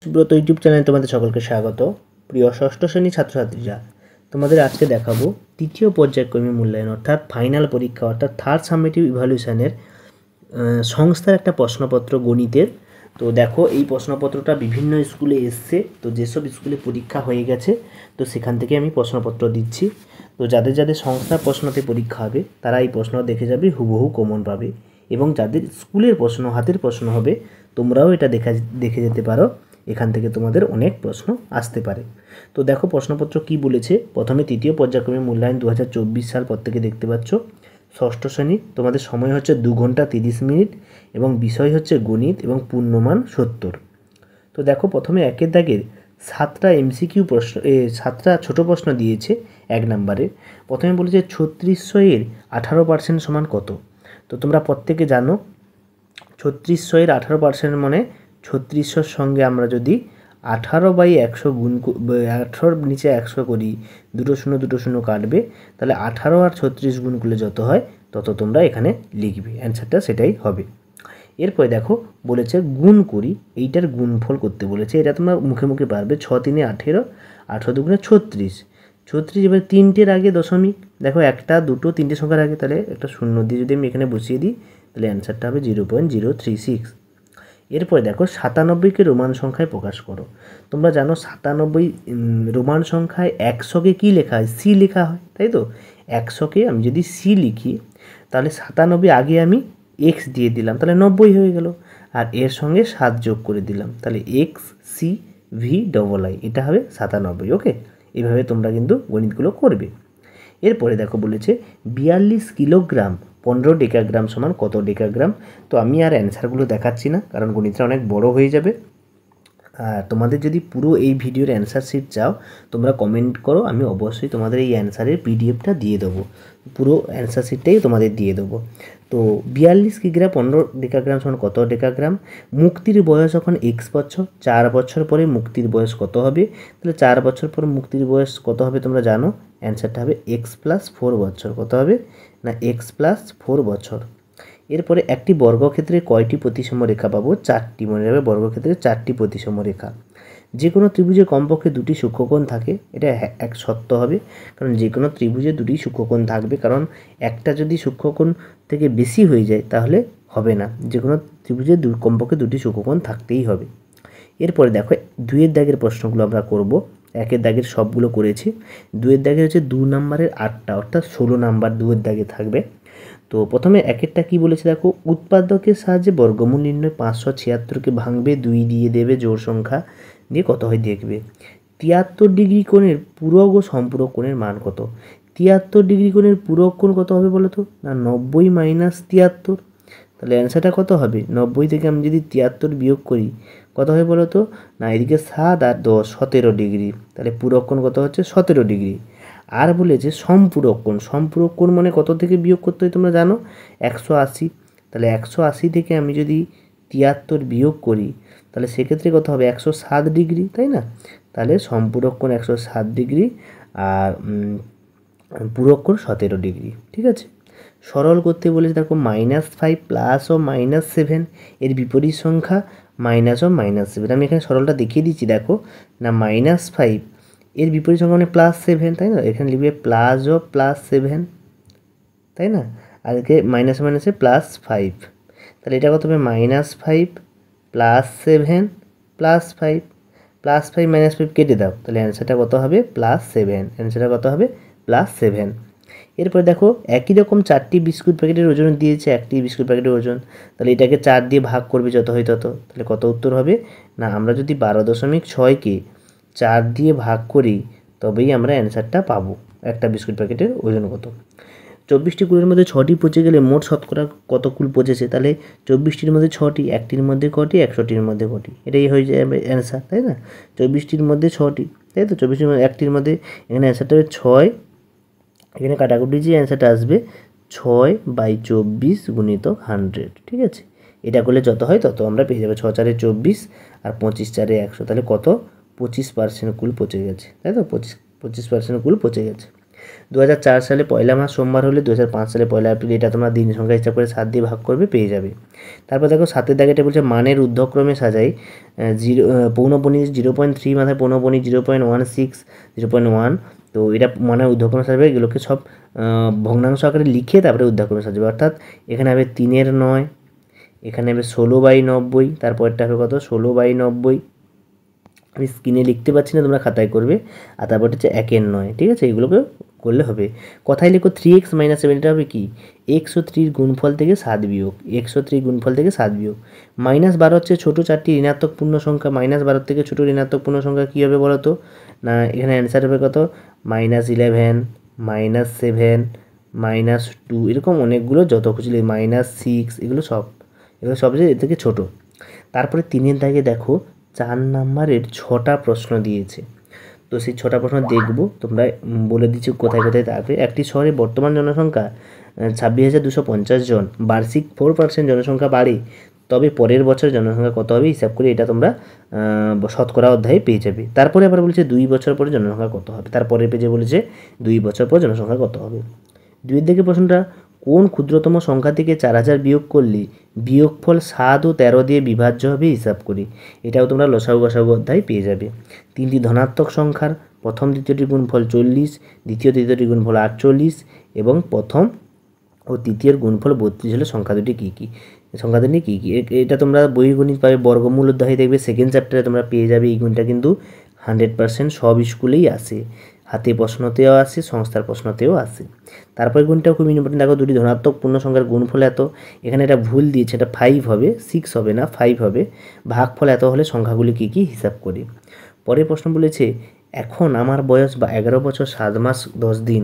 Subrata YouTube চ্যানেলে তোমাদের সকলকে স্বাগত। প্রিয় ষষ্ঠ শ্রেণীর ছাত্রছাত্রীরা, তোমাদের আজকে দেখাবো তৃতীয় পর্যায়ক্রমিক মূল্যায়ন অর্থাৎ ফাইনাল পরীক্ষা অর্থাৎ থার্ড সামেটিভ ইভ্যালুয়েশনের সংস্থার একটা প্রশ্নপত্র গণিতের। তো দেখো, এই প্রশ্নপত্রটা বিভিন্ন স্কুলে এসছে। তো যেসব স্কুলে পরীক্ষা হয়ে গেছে তো সেখান থেকে আমি প্রশ্নপত্র দিচ্ছি। তো যাদের যাদের সংস্থার প্রশ্নতে পরীক্ষা হবে তারা এই প্রশ্ন দেখে যাবে, হুবহু কমন পাবে। এবং যাদের স্কুলের প্রশ্ন, হাতের প্রশ্ন হবে, তোমরাও এটা দেখে যেতে পারো। এখান থেকে তোমাদের অনেক প্রশ্ন আসতে পারে। তো দেখো প্রশ্নপত্র কি বলেছে। প্রথমে তৃতীয় পর্যায়ক্রমিক মূল্যায়ন 2024 সাল পর থেকে দেখতে পাচ্ছ। ষষ্ঠ শ্রেণী, তোমাদের সময় হচ্ছে 2 ঘন্টা 30 মিনিট এবং বিষয় হচ্ছে গণিত এবং পূর্ণমান 70। তো দেখো প্রথমে একের দাগের 7টা MCQ প্রশ্ন, 7টা ছোটো প্রশ্ন দিয়েছে 1 নম্বরে। প্রথমে বলেছে 3600 এর 18% সমান কত। তো তোমরা প্রত্যেকে জানো 3600 এর 18% মানে 3600-র সঙ্গে আমরা যদি 18/100 গুণ 18-র নিচে 100 করি, দুটো শূন্য কাটবে, তাহলে 18 আর 36 গুণ করলে যত হয় তত তোমরা এখানে লিখবে। অ্যান্সারটা সেটাই হবে। এরপরে দেখো বলেছে গুণ করি, এইটার গুণফল করতে বলেছে। এটা তোমরা মুখে মুখে পারবে। 6 3 18, 18 2 36, 36। এবার 3টের আগে দশমিক, দেখো 1টা 2টো 3টে সংখ্যার আগে, তাহলে একটা শূন্য দিয়ে যদি আমি এখানে বসিয়ে দিই তাহলে অ্যান্সারটা হবে 0.036। এরপরে দেখো 97কে রোমান সংখ্যায় প্রকাশ করো। তোমরা জানো 97 রোমান সংখ্যায় 100কে কী লেখা হয়? সি লেখা হয়, তাই তো। 100কে আমি যদি সি লিখি তাহলে 97 আগে আমি এক্স দিয়ে দিলাম, তাহলে 90 হয়ে গেল। আর এর সঙ্গে 7 যোগ করে দিলাম, তাহলে XCVII, এটা হবে 97। ওকে, এইভাবে তোমরা কিন্তু গণিতগুলো করবে। এরপরে দেখো বলেছে 42 কিলোগ্রাম 15 ডেকাগ্রাম সমান কত ডেকাগ্রাম। তো আমি আর অ্যান্সারগুলো দেখাচ্ছি না, কারণ গণিতটা অনেক বড় হয়ে যাবে। তোমাদের যদি পুরো এই ভিডিওর অ্যান্সার শিট চাও তোমরা কমেন্ট করো, আমি অবশ্যই তোমাদের এই অ্যান্সারের PDFটা দিয়ে দেবো। পুরো অ্যান্সার শিটটাই তোমাদের দিয়ে দেবো। তো 42 কিগ্রা 15 ডেকাগ্রাম সমান কত ডেকাগ্রাম। মুক্তির বয়স এখন X বছর, 4 বছর পরে মুক্তির বয়স কত হবে? তাহলে 4 বছর পর মুক্তির বয়স কত হবে তোমরা জানো। অ্যান্সারটা হবে X+4 বছর। কত হবে না X+4 বছর। এরপরে একটি বর্গক্ষেত্রে কয়টি প্রতিসম রেখা পাবো? 4টি। মনে রাখবে বর্গক্ষেত্রে 4টি প্রতিসম রেখা। যে কোনো ত্রিভুজে কমপক্ষে 2টি সূক্ষ্মকোণ থাকে, এটা এক সত্য হবে, কারণ যে কোনো ত্রিভুজে 2টি সূক্ষ্মকোণ থাকবে। কারণ একটা যদি সূক্ষ্মকোণ থেকে বেশি হয়ে যায় তাহলে হবে না। যে কোনো ত্রিভুজে কমপক্ষে 2টি সূক্ষ্মকোণ থাকতেই হবে। এরপরে দেখো 2-এর দাগের প্রশ্নগুলো আমরা করব। 1-এর দাগের সবগুলো করেছি। 2-এর দাগের হচ্ছে 2 নম্বরের 8টা, অর্থাৎ 16 নাম্বার 2-এর দাগে থাকবে। তো প্রথমে 1-এরটা কী বলেছে দেখো, উৎপাদকের সাহায্যে বর্গমূল নির্ণয়। 576কে ভাঙবে, 2 দিয়ে দেবে, জোড় সংখ্যা দিয়ে কত হয় দেখবে। 73 ডিগ্রি কোণের পূরক ও সম্পূরক কোণের মান কত? 73 ডিগ্রি কোণের পূরক কোণ কত হবে বলো তো? না 90 - 73। তাহলে অ্যান্সারটা কত হবে? 90 থেকে আমি যদি 73 বিয়োগ করি কত হয় বলো তো? না এদিকে 7 আর 10 17 ডিগ্রি। তাহলে পূরক কোণ কত হচ্ছে? 17 ডিগ্রি। আর বলেছে সম্পূরক কোণ। সম্পূরক কোণ মানে কত থেকে বিয়োগ করতে হয় তোমরা জানো? 180। তাহলে 180 থেকে আমি যদি 73 বিয়োগ করি তাহলে সেক্ষেত্রে কত হবে? 107 ডিগ্রি, তাই না? তাহলে সম্পূরক কোণ 107 ডিগ্রি আর পূরক কোণ 17 ডিগ্রি। ঠিক আছে। সরল করতে বলেছে দেখো -5 প্লাস ও -7, এর বিপরীত সংখ্যা মাইনাস ও -7। আমি এখানে সরলটা দেখিয়ে দিচ্ছি। দেখো না -5 এর বিপরীত সংখ্যা মানে +7, তাই না? এখানে লিখবে প্লাস ও +7, তাই না? আর একে মাইনাসে মাইনাসে +5, তাহলে এটা কত হবে? -5 +7 +5, +5 -5 কেটে দাও, তাহলে অ্যান্সারটা কত হবে? +7। অ্যান্সারটা কত হবে? +7। এরপর দেখো একই রকম 4টি বিস্কুট প্যাকেটের ওজন দিয়েছে, একটি বিস্কুট প্যাকেটের ওজন, তাহলে এটাকে 4 দিয়ে ভাগ করবে যত হয় তত। তাহলে কত উত্তর হবে? না আমরা যদি 12.6কে 4 দিয়ে ভাগ করি তবেই আমরা অ্যান্সারটা পাবো। একটা বিস্কুট প্যাকেটের ওজন কত। 24টি কুলের মধ্যে 6টি পচে গেলে মোট শতকরা কত কুল পচেছে? তাহলে 24টির মধ্যে 6টি, 1টির মধ্যে কটি, 100টির মধ্যে কটি, এটাই হয়ে যাবে অ্যান্সার, তাই না? 24টির মধ্যে 6টি, তাই তো। 24টির মধ্যে 1টির মধ্যে, এখানে অ্যান্সারটা হবে 6। এখানে কাটাকুটি যে অ্যান্সারটা আসবে 6/24 × 100। ঠিক আছে, এটা করলে যত হয় তত আমরা পেয়ে যাবো। 6 4 24 আর 25 4 100, তাহলে কত? 25% কুল পচে গেছে, তাই তো। 25% কুল পচে গেছে। 2004 সালে পয়লা মাস সোমবার হলে 2005 সালে পয়লা এপ্রিল, এটা তোমরা দিন সংখ্যা হিসাব করে 7 দিয়ে ভাগ করবে, পেয়ে যাবে। তারপর দেখো 7-এর দাগেটা বলছে মানের ঊর্ধ্বক্রমে সাজাই, পৌনঃপুনিক 0.3 মাথায় পৌনঃপুনিক 0.16 0.1, তো এটা মানের ঊর্ধ্বক্রমে সাজাবে, এগুলোকে সব ভগ্নাংশ আকারে লিখে তারপরে ঊর্ধ্বক্রমে সাজাবে। অর্থাৎ এখানে হবে 3/9, এখানে হবে 16/90, তারপরটা হবে কত 16/90, আমি স্ক্রিনে লিখতে পারছি না, তোমরা খাতায় করবে। আর তারপর হচ্ছে 1/9, ঠিক আছে, এগুলোকে করলে হবে। কথায় লিখো 3x - 7, এটা হবে কি 103 গুণফল থেকে 7 বিয়োগ, 103 গুণফল থেকে 7 বিয়োগ। -12 হচ্ছে ছোটো 4টি ঋণাত্মক পূর্ণ সংখ্যা, -12 থেকে ছোটো ঋণাত্মক পূর্ণ সংখ্যা কী হবে বলো তো? না এখানে অ্যান্সার হবে কত -11 -7 -2, এরকম অনেকগুলো যত খুশি, -6, এগুলো সব যে এর থেকে ছোটো। তারপরে 3-এর দাগে দেখো 4 নাম্বারের 6টা প্রশ্ন দিয়েছে, তো সেই 6টা প্রশ্ন দেখবো, তোমরা বলে দিচ্ছি কোথায় কোথায় থাকবে। একটি শহরে বর্তমান জনসংখ্যা 26,250 জন, বার্ষিক 4% জনসংখ্যা বাড়ে, তবে পরের বছর জনসংখ্যা কত হবে হিসাব করে এটা তোমরা শতকরা অধ্যায়ে পেয়ে যাবে। তারপরে আবার বলেছে 2 বছর পরে জনসংখ্যা কত হবে, তারপরের পেজে বলেছে 2 বছর পর জনসংখ্যা কত হবে। 2-এর দিকে প্রশ্নটা কোন ক্ষুদ্রতম সংখ্যা থেকে 4000 বিয়োগ করলে বিয়োগফল 7 ও 13 দিয়ে বিভাজ্য হবে হিসাব করি, এটাও তোমরা লসাগু গসাগু অধ্যায় পেয়ে যাবে। 3টি ধনাত্মক সংখ্যার প্রথম দ্বিতীয়টির গুণফল 40, দ্বিতীয় তৃতীয়টির গুণফল 48 এবং প্রথম ও তৃতীয়ের গুণফল 32 হলে সংখ্যা দুটি কী কী, সংখ্যা দুটি কী কী, এটা তোমরা বহির্গণিত পাবে, বর্গমূল অধ্যায় দেখবে সেকেন্ড চ্যাপ্টারে তোমরা পেয়ে যাবে। এই গুণটা কিন্তু 100% সব স্কুলেই আসে, হাতে প্রশ্নতেও আসে, সংস্থার প্রশ্নতেও আসে। তারপরে গুণটাও খুব ইম্পর্টেন্ট, দেখো দুটি ধনাত্মক পূর্ণ সংখ্যার গুণফল এত, এখানে এটা ভুল দিয়েছে, এটা 5 হবে, 6 হবে না 5 হবে, ভাগফল এত হলে সংখ্যাগুলি কী কী হিসাব করি। পরের প্রশ্ন বলেছে এখন আমার বয়স 11 বছর 7 মাস 10 দিন,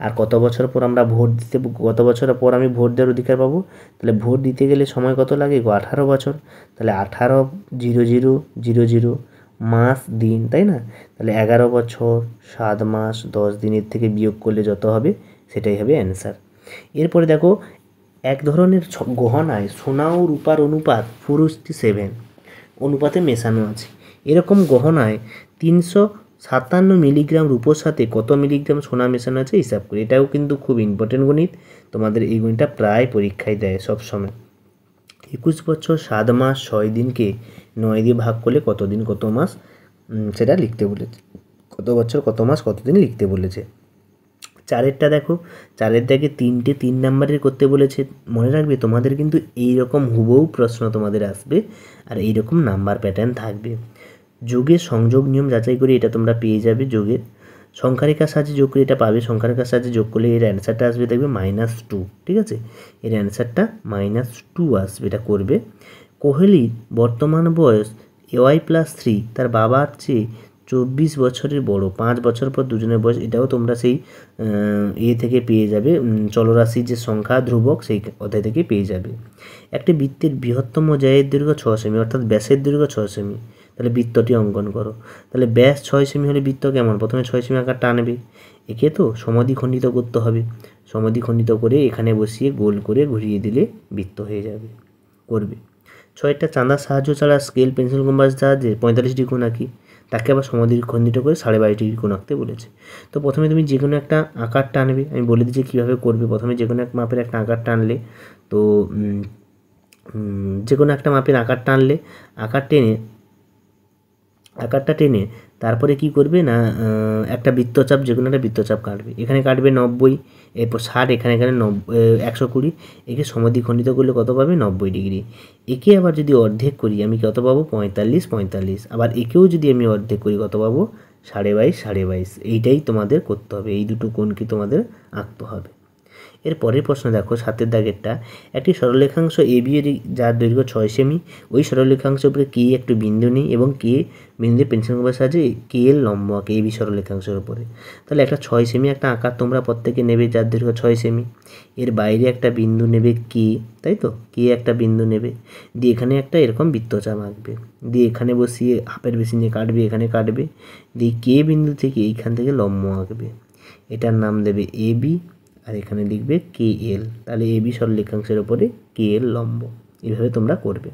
আর কত বছর পর আমরা ভোট দিতে, কত বছর পর আমি ভোট দেওয়ার অধিকার পাবো, তাহলে ভোট দিতে গেলে সময় কত লাগে 18 বছর, তাহলে 18,00,00 মাস দিন, তাই না, তাহলে 11 বছর 7 মাস 10 দিনের থেকে বিয়োগ করলে যত হবে সেটাই হবে অ্যান্সার। এরপরে দেখো এক ধরনের গহনায় সোনা ও রূপার অনুপাত 4:7 অনুপাতে মেশানো আছে, এরকম গহনায় 357 মিলিগ্রাম রূপোর সাথে কত মিলিগ্রাম সোনা মেশানো আছে হিসাব করি, এটাও কিন্তু খুব ইম্পর্টেন্ট গণিত, তোমাদের এই গণিতটা প্রায় পরীক্ষায় দেয় সবসময়। 21 বছর 7 মাস 6 দিনকে 9 দিয়ে ভাগ করলে কত দিন কত মাস সেটা লিখতে বলেছে, কত বছর কত মাস কত দিন লিখতে বলেছে। 4-এরটা দেখো, 4-এর দাগে 3টে 3 নাম্বারের করতে বলেছে, মনে রাখবে তোমাদের কিন্তু এইরকম হুবহু প্রশ্ন তোমাদের আসবে আর এইরকম নাম্বার প্যাটার্ন থাকবে। যোগের সংযোগ নিয়ম যাচাই করে এটা তোমরা পেয়ে যাবে, যোগের সংখ্যারেখার সাহায্যে যোগ করে এটা পাবে, সংখ্যারেখার সাহায্যে যোগ করলে এর অ্যান্সারটা আসবে দেখবে -2, ঠিক আছে, এর অ্যান্সারটা -2 আসবে, এটা করবে। কোহলির বর্তমান বয়স y+3, তার বাবার চেয়ে 24 বছরের বড়, 5 বছর পর দুজনের বয়স, এটাও তোমরা সেই থেকে পেয়ে যাবে, চলরাশির যে সংখ্যা ধ্রুবক সেই অধ্যায় থেকে পেয়ে যাবে। একটি বৃত্তের বৃহত্তম জায়ের দৈর্ঘ্য 6 সেমি, অর্থাৎ ব্যাসের দৈর্ঘ্য 6 সেমি, তাহলে বৃত্তটি অঙ্কন করো, তাহলে ব্যাস 6 সেমি হলে বৃত্ত কেমন, প্রথমে 6 সেমি আকার টানবে, একে তো সমাধিখণ্ডিত করতে হবে, সমাধিখণ্ডিত করে এখানে বসিয়ে গোল করে ঘুরিয়ে দিলে বৃত্ত হয়ে যাবে, করবে। 6টা চাঁদার সাহায্য ছাড়া স্কেল পেন্সিল কম্পাস সাহায্যে 45 ডিগ্রি কোণ আঁকি, তাকে আবার সমাধিখণ্ডিত করে 22.5 ডিগ্রি কোণ আঁকতে বলেছে। তো প্রথমে তুমি যে কোনো একটা আকার টানবে, আমি বলে দিচ্ছি কীভাবে করবে। প্রথমে যে কোনো এক মাপের একটা আকার টানলে, তো যে কোনো একটা মাপের আকার টানলে, আকারটা টেনে তারপরে কি করবে না একটা বৃত্তচাপ, যে কোনো একটা বৃত্তচাপ কাটবে, এখানে কাটবে 90, এরপর 60, এখানে 120, একে সমাধিখণ্ডিত করলে কত পাবে 90 ডিগ্রি। একে আবার যদি অর্ধেক করি আমি কত পাবো 45, আবার একেও যদি আমি অর্ধেক করি কত পাবো 22.5, এইটাই তোমাদের করতে হবে, এই দুটো কোণকে তোমাদের আঁকতে হবে। এর পরের প্রশ্ন দেখো 7-এর দাগেরটা, একটি সরলরেখাংশ AB এর যার দৈর্ঘ্য 6 সেমি, ওই সরলরেখাংশের উপরে কে একটু বিন্দু নেই এবং কে বিন্দুতে পেন্সিল কম্পাসের সাহায্যে কে এর লম্ব আঁকে AB সরলরেখাংশের উপরে। তাহলে একটা 6 সেমি একটা আকার তোমরা প্রত্যেকে নেবে যার দৈর্ঘ্য 6 সেমি, এর বাইরে একটা বিন্দু নেবে কে, তাই তো, কে একটা বিন্দু নেবে, দিয়ে এখানে একটা এরকম বৃত্তচাপ আঁকবে, দিয়ে এখানে বসিয়ে হাফের বেশি নিয়ে কাটবে, এখানে কাটবে, দিয়ে কে বিন্দু থেকে এইখান থেকে লম্ব আঁকবে, এটার নাম দেবে AB, আর এখানে লিখবে KL, তাহলে AB সরলরেখাংশের ওপরে KL লম্ব, এইভাবে তোমরা করবে।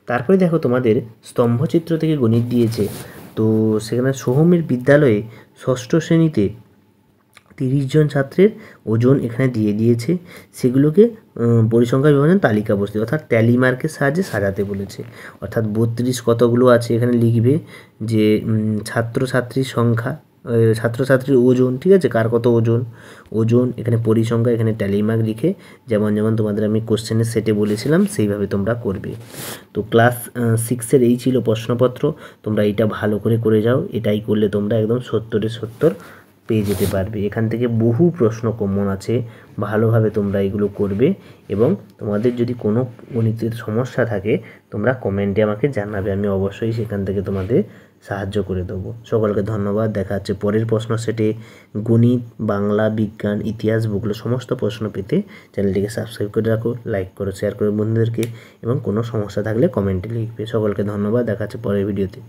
তারপরে দেখো তোমাদের স্তম্ভচিত্র থেকে গণিত দিয়েছে, তো সেখানে সোহমের বিদ্যালয়ে 6ষ্ঠ শ্রেণীতে 30 জন ছাত্রের ওজন এখানে দিয়ে দিয়েছে, সেগুলোকে পরিসংখ্যান বিভাজন তালিকা বসতে অর্থাৎ ট্যালি মার্কের সাহায্যে সাজাতে বলেছে। অর্থাৎ 32 কতগুলো আছে এখানে লিখবে যে ছাত্রছাত্রীর সংখ্যা, ছাত্রছাত্রীর ওজন, ঠিক আছে, কার কত ওজন এখানে পরিসংখ্যা, এখানে ট্যালি মার্ক লিখে যেমন তোমাদের আমি কোশ্চেনের সেটে বলেছিলাম সেইভাবে তোমরা করবে। তো ক্লাস 6-এর এই ছিল প্রশ্নপত্র। তোমরা এইটা ভালো করে যাও, এটাই করলে তোমরা একদম 70-এ 70 পেয়ে যেতে পারবে। এখান থেকে বহু প্রশ্ন কমন আছে, ভালোভাবে তোমরা এগুলো করবে। এবং তোমাদের যদি কোনো গণিতের সমস্যা থাকে তোমরা কমেন্টে আমাকে জানাবে, আমি অবশ্যই সেখান থেকে তোমাদের সাহায্য করে দেবো। সকলকে ধন্যবাদ। দেখা হচ্ছে পরের প্রশ্ন সেটে। গণিত, বাংলা, বিজ্ঞান, ইতিহাস, ভূগোল সমস্ত প্রশ্ন পেতে চ্যানেলটিকে সাবস্ক্রাইব করে রাখো, লাইক করো, শেয়ার করো বন্ধুদেরকে, এবং কোনো সমস্যা থাকলে কমেন্টে লিখবে। সকলকে ধন্যবাদ। দেখা হচ্ছে পরের ভিডিওতে।